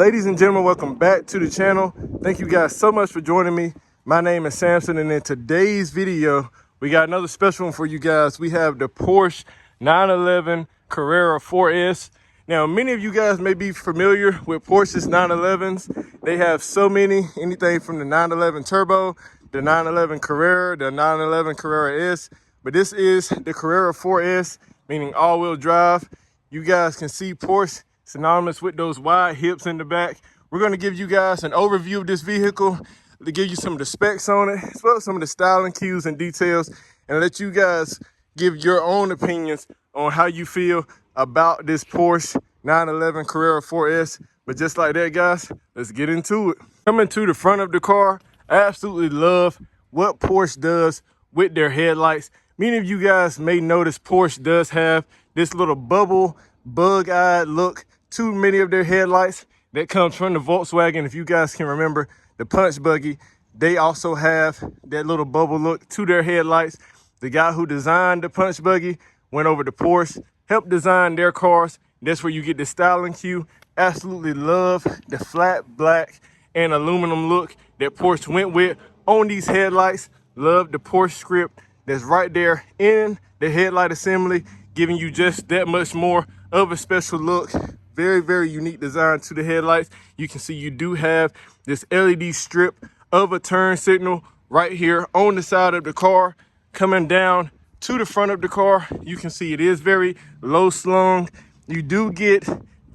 Ladies and gentlemen, welcome back to the channel. Thank you guys so much for joining me. My name is Samson, and in today's video, we got another special one for you guys. We have the Porsche 911 Carrera 4S. Now, many of you guys may be familiar with Porsche's 911s. They have so many, anything from the 911 Turbo, the 911 Carrera, the 911 Carrera S. But this is the Carrera 4S, meaning all-wheel drive. You guys can see Porsche synonymous with those wide hips in the back. We're going to give you guys an overview of this vehicle to give you some of the specs on it, as well as some of the styling cues and details, and let you guys give your own opinions on how you feel about this Porsche 911 Carrera 4S. But just like that, guys, let's get into it. Coming to the front of the car, I absolutely love what Porsche does with their headlights. Many of you guys may notice Porsche does have this little bubble, bug-eyed look to many of their headlights that comes from the Volkswagen. If you guys can remember the punch buggy, they also have that little bubble look to their headlights. The guy who designed the punch buggy went over to Porsche, helped design their cars. That's where you get the styling cue. Absolutely love the flat black and aluminum look that Porsche went with on these headlights. Love the Porsche script that's right there in the headlight assembly, giving you just that much more of a special look. Very, very unique design to the headlights. You can see you do have this LED strip of a turn signal right here on the side of the car. Coming down to the front of the car, you can see it is very low slung. You do get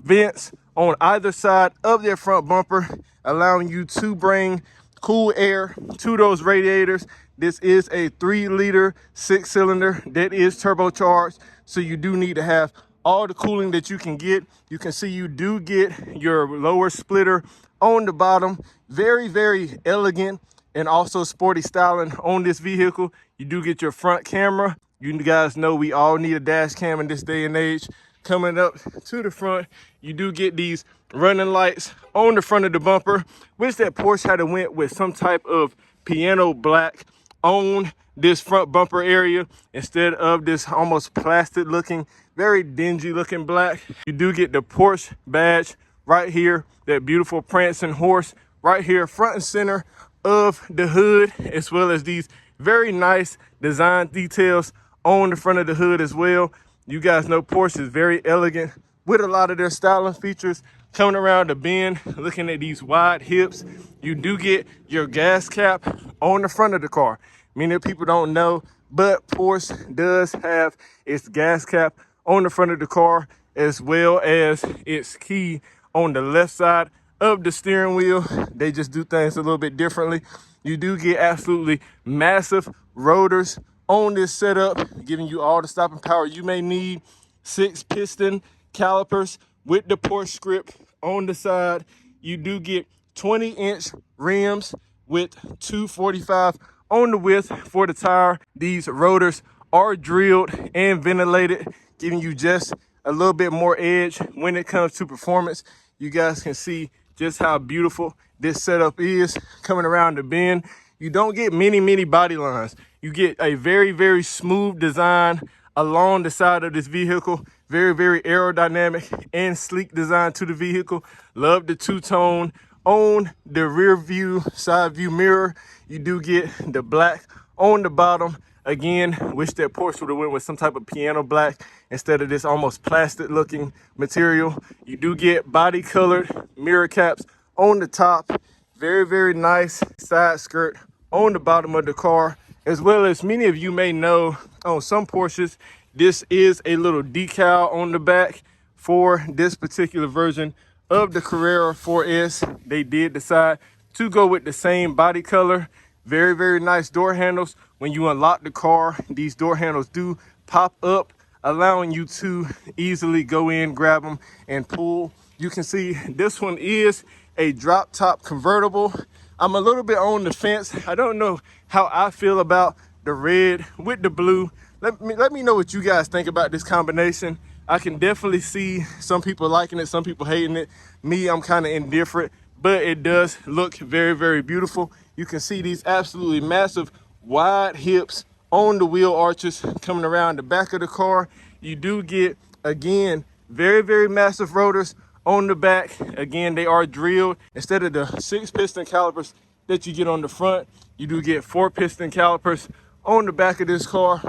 vents on either side of their front bumper, allowing you to bring cool air to those radiators. This is a 3-liter 6-cylinder that is turbocharged, so you do need to have all the cooling that you can get. You can see you do get your lower splitter on the bottom. Very, very elegant and also sporty styling on this vehicle. You do get your front camera. You guys know we all need a dash cam in this day and age. Coming up to the front, you do get these running lights on the front of the bumper, which that Porsche had went with some type of piano black on this front bumper area instead of this almost plastic looking, very dingy looking black. You do get the Porsche badge right here, that beautiful prancing horse right here front and center of the hood, as well as these very nice design details on the front of the hood as well. You guys know Porsche is very elegant with a lot of their styling features. Coming around the bend, looking at these wide hips, you do get your gas cap on the front of the car. Many people don't know, but Porsche does have its gas cap on the front of the car, as well as its key on the left side of the steering wheel. They just do things a little bit differently. You do get absolutely massive rotors on this setup, giving you all the stopping power you may need. 6-piston calipers with the Porsche script on the side. You do get 20-inch rims with 245 on the width for the tire. These rotors are drilled and ventilated, giving you just a little bit more edge when it comes to performance. You guys can see just how beautiful this setup is. Coming around the bend, you don't get many body lines. You get a very, very smooth design along the side of this vehicle. Very, very aerodynamic and sleek design to the vehicle. Love the two-tone on the rear view, side view mirror. You do get the black on the bottom. Again, wish that Porsche would have went with some type of piano black instead of this almost plastic looking material. You do get body colored mirror caps on the top. Very, very nice side skirt on the bottom of the car, as well as many of you may know on some Porsches, this is a little decal on the back. For this particular version of the Carrera 4S, they did decide to go with the same body color. Very, very nice door handles. When you unlock the car, these door handles do pop up, allowing you to easily go in, grab them, and pull. You can see this one is a drop top convertible. I'm a little bit on the fence. I don't know how I feel about the red with the blue. Let me know what you guys think about this combination. I can definitely see some people liking it, some people hating it. Me, I'm kind of indifferent, but it does look very, very beautiful. You can see these absolutely massive wide hips on the wheel arches coming around the back of the car. You do get, again, very, very massive rotors on the back. Again, they are drilled. Instead of the 6-piston calipers that you get on the front, you do get 4-piston calipers on the back of this car.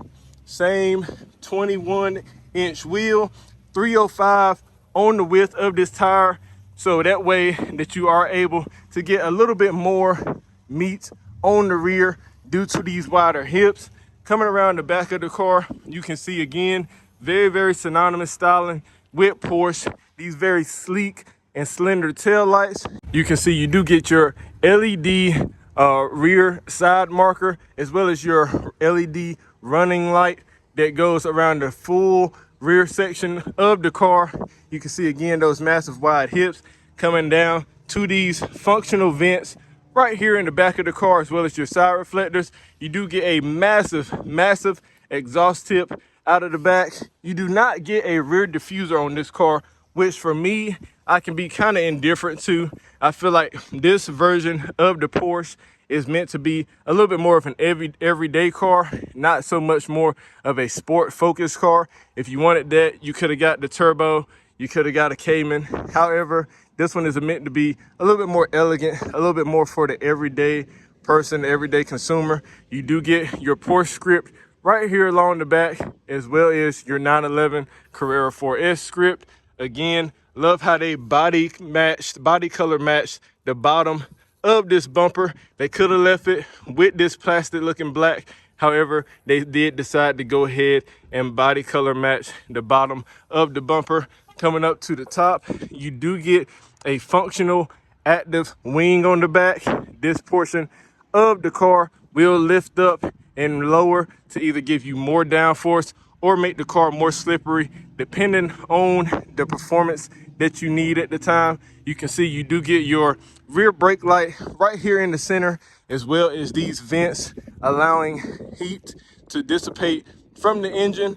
Same 21-inch wheel, 305 on the width of this tire. So that way that you are able to get a little bit more meat on the rear due to these wider hips. Coming around the back of the car, you can see again, very, very synonymous styling with Porsche. These very sleek and slender tail lights. You can see you do get your LED rear side marker, as well as your LED running light that goes around the full rear section of the car. You can see again those massive wide hips coming down to these functional vents right here in the back of the car, as well as your side reflectors. You do get a massive exhaust tip out of the back. You do not get a rear diffuser on this car, which for me, I can be kind of indifferent to. I feel like this version of the Porsche is meant to be a little bit more of an everyday car, not so much more of a sport focused car. If you wanted that, you could have got the turbo, you could have got a Cayman. However, this one is meant to be a little bit more elegant, a little bit more for the everyday person, the everyday consumer. You do get your Porsche script right here along the back, as well as your 911 Carrera 4S script. Again, love how they body color matched the bottom of this bumper. They could have left it with this plastic looking black. However, they did decide to go ahead and body color match the bottom of the bumper. Coming up to the top, you do get a functional active wing on the back. This portion of the car will lift up and lower to either give you more downforce or make the car more slippery, depending on the performance that you need at the time. You can see you do get your rear brake light right here in the center, as well as these vents allowing heat to dissipate from the engine.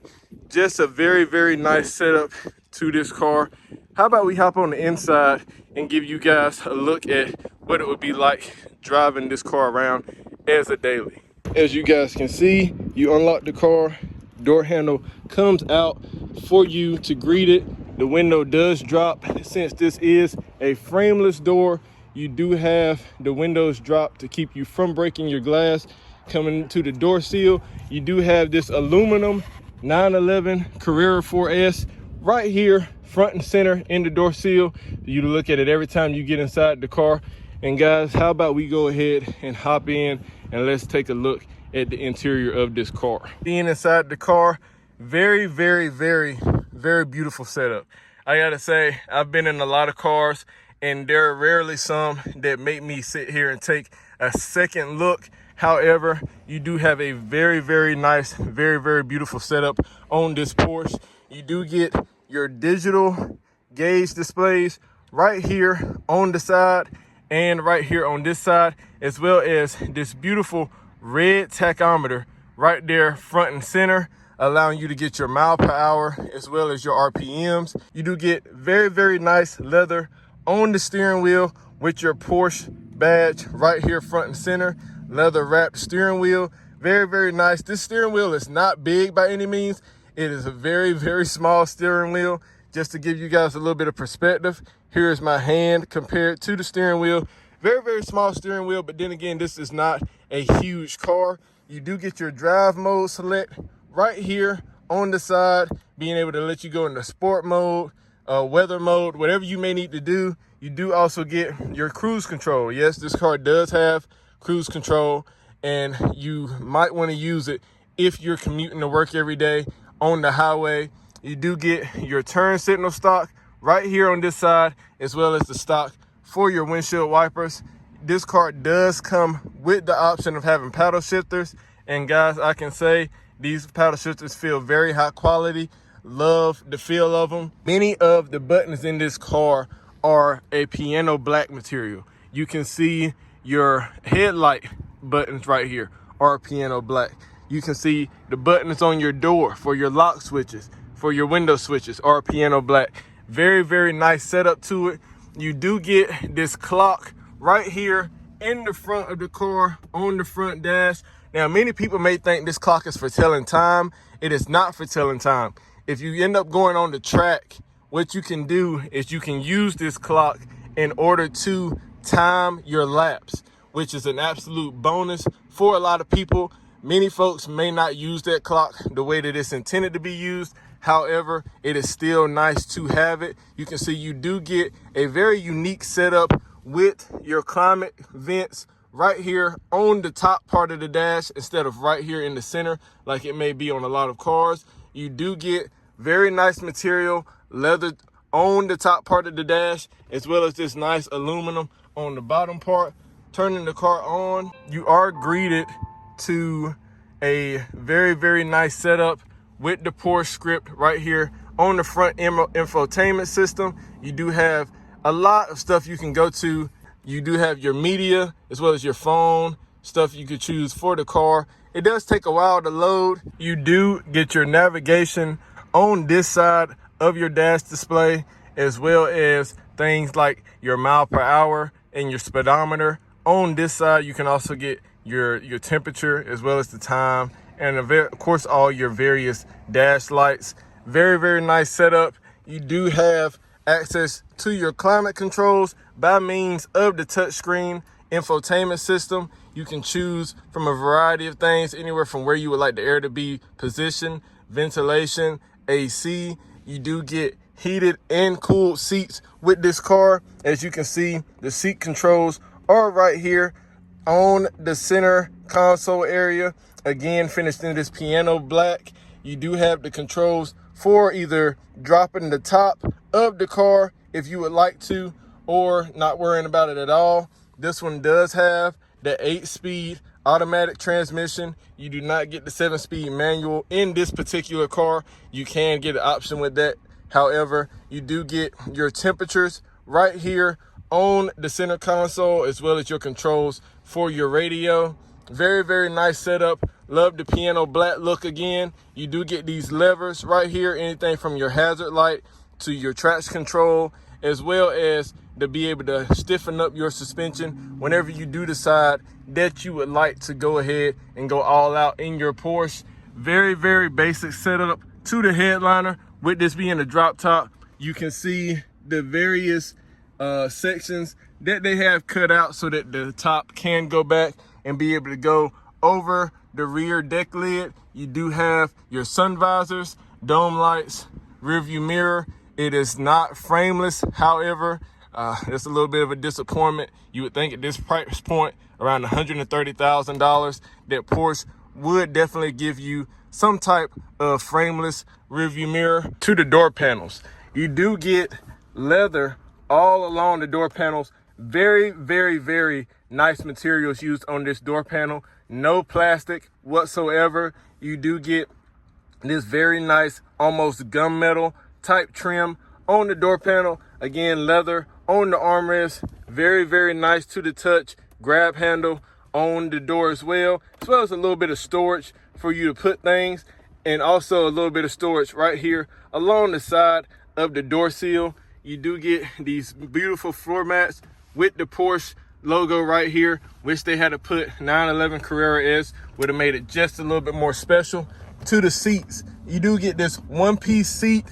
Just a very, very nice setup to this car. How about we hop on the inside and give you guys a look at what it would be like driving this car around as a daily. As you guys can see, you unlock the car, door handle comes out for you to greet it. The window does drop. Since this is a frameless door, you do have the windows drop to keep you from breaking your glass. Coming to the door seal, you do have this aluminum 911 Carrera 4S right here front and center in the door seal. You look at it every time you get inside the car. And guys, how about we go ahead and hop in and let's take a look at the interior of this car. Being inside the car, very, very, very, very beautiful setup. I gotta say, I've been in a lot of cars and there are rarely some that make me sit here and take a second look. However, you do have a very, very nice, very, very beautiful setup on this Porsche. You do get your digital gauge displays right here on the side and right here on this side, as well as this beautiful red tachometer right there front and center, allowing you to get your mile per hour as well as your RPMs. You do get very, very nice leather on the steering wheel with your Porsche badge right here front and center. Leather wrapped steering wheel, very, very nice. This steering wheel is not big by any means. It is a very, very small steering wheel. Just to give you guys a little bit of perspective, here's my hand compared to the steering wheel. Very, very small steering wheel, but then again, this is not a huge car. You do get your drive mode select right here on the side, being able to let you go into sport mode, weather mode, whatever you may need to do. You do also get your cruise control. Yes, this car does have cruise control, and you might want to use it if you're commuting to work every day on the highway. You do get your turn signal stock right here on this side, as well as the stock for your windshield wipers. This car does come with the option of having paddle shifters, and guys, I can say these paddle shifters feel very high quality. Love the feel of them. Many of the buttons in this car are a piano black material. You can see your headlight buttons right here are piano black. You can see the buttons on your door for your lock switches, for your window switches are piano black. Very, very nice setup to it. You do get this clock right here in the front of the car on the front dash. Now, many people may think this clock is for telling time. It is not for telling time. If you end up going on the track what you can do is you can use this clock in order to time your laps, which is an absolute bonus for a lot of people. Many folks may not use that clock the way that it's intended to be used. However, it is still nice to have it. You can see you do get a very unique setup with your climate vents right here on the top part of the dash instead of right here in the center like it may be on a lot of cars. You do get very nice material, leather on the top part of the dash, as well as this nice aluminum on the bottom part. Turning the car on, you are greeted to a very, very nice setup with the Porsche script right here on the front infotainment system. You do have a lot of stuff you can go to. You do have your media as well as your phone, stuff you could choose for the car. It does take a while to load. You do get your navigation on this side of your dash display, as well as things like your mile per hour and your speedometer. On this side, you can also get your temperature as well as the time, and of course all your various dash lights. Very, very nice setup. You do have access to your climate controls by means of the touchscreen infotainment system. You can choose from a variety of things, anywhere from where you would like the air to be positioned, ventilation, AC. You do get heated and cooled seats with this car. As you can see, the seat controls are right here on the center console area. Again, finished in this piano black. You do have the controls for either dropping the top of the car if you would like to, or not worrying about it at all. This one does have the 8-speed automatic transmission. You do not get the 7-speed manual in this particular car. You can get an option with that. However, you do get your temperatures right here on the center console, as well as your controls for your radio. Very, very nice setup. Love the piano black look again. You do get these levers right here, anything from your hazard light to your traction control, as well as to be able to stiffen up your suspension whenever you do decide that you would like to go ahead and go all out in your Porsche. Very, very basic setup to the headliner. With this being a drop top, you can see the various sections that they have cut out so that the top can go back and be able to go over the rear deck lid. You do have your sun visors, dome lights, rear view mirror. It is not frameless. However, it's a little bit of a disappointment. You would think at this price point, around $130,000, that Porsche would definitely give you some type of frameless rear view mirror. To the door panels, you do get leather all along the door panels. Very, very, very nice materials used on this door panel. No plastic whatsoever. You do get this very nice, almost gunmetal type trim on the door panel. Again, leather on the armrest. Very, very nice to the touch. Grab handle on the door as well as a little bit of storage for you to put things, and also a little bit of storage right here along the side of the door seal. You do get these beautiful floor mats with the Porsche logo right here, which they had to put 911 Carrera S, would have made it just a little bit more special. To the seats, you do get this one-piece seat,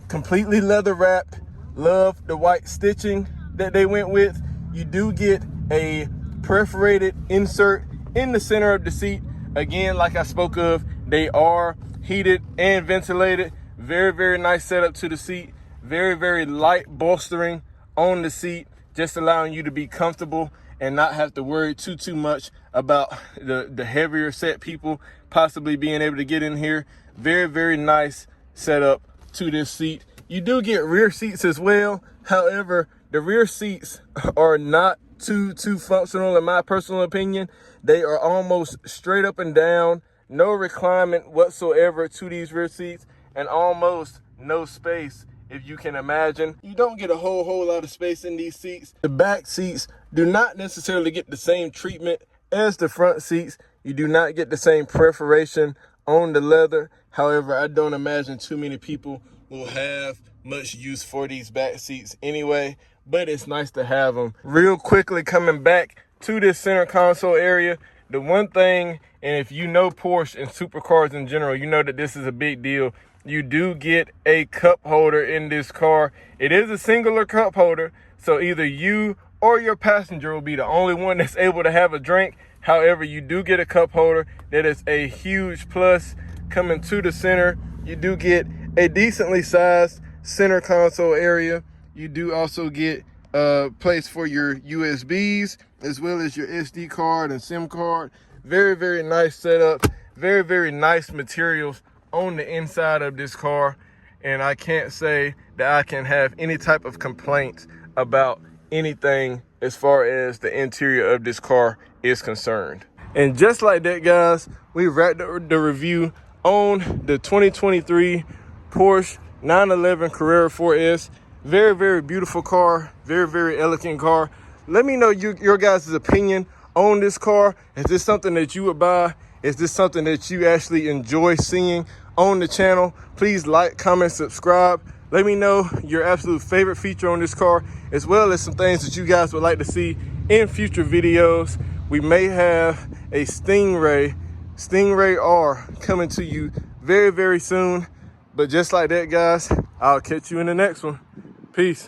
completely leather wrapped. Love the white stitching that they went with. You do get a perforated insert in the center of the seat. Again, like I spoke of, they are heated and ventilated. Very, very nice setup to the seat. Very, very light bolstering on the seat, just allowing you to be comfortable and not have to worry too much about the heavier set people possibly being able to get in here. Very, very nice setup to this seat. You do get rear seats as well. However, the rear seats are not too functional in my personal opinion. They are almost straight up and down, no reclinement whatsoever to these rear seats, and almost no space. If you can imagine, you don't get a whole lot of space in these seats. The back seats do not necessarily get the same treatment as the front seats. You do not get the same perforation on the leather. However, I don't imagine too many people will have much use for these back seats anyway, but it's nice to have them. Real quickly, coming back to this center console area, the one thing And if you know Porsche and supercars in general, you know that this is a big deal. You do get a cup holder in this car. It is a singular cup holder, so either you or your passenger will be the only one that's able to have a drink. However, you do get a cup holder. That is a huge plus. Coming to the center, you do get a decently sized center console area. You do also get a place for your USBs as well as your SD card and SIM card. Very, very nice setup. Very, very nice materials on the inside of this car. And I can't say that I can have any type of complaints about anything as far as the interior of this car is concerned. And just like that, guys, we wrapped the review on the 2023 Porsche 911 Carrera 4S. Very, very beautiful car. Very, very elegant car. Let me know your guys' opinion on this car. Is this something that you would buy? Is this something that you actually enjoy seeing on the channel? Please like, comment, subscribe. Let me know your absolute favorite feature on this car, as well as some things that you guys would like to see in future videos. We may have a Stingray R coming to you very, very soon. But just like that, guys, I'll catch you in the next one. Peace.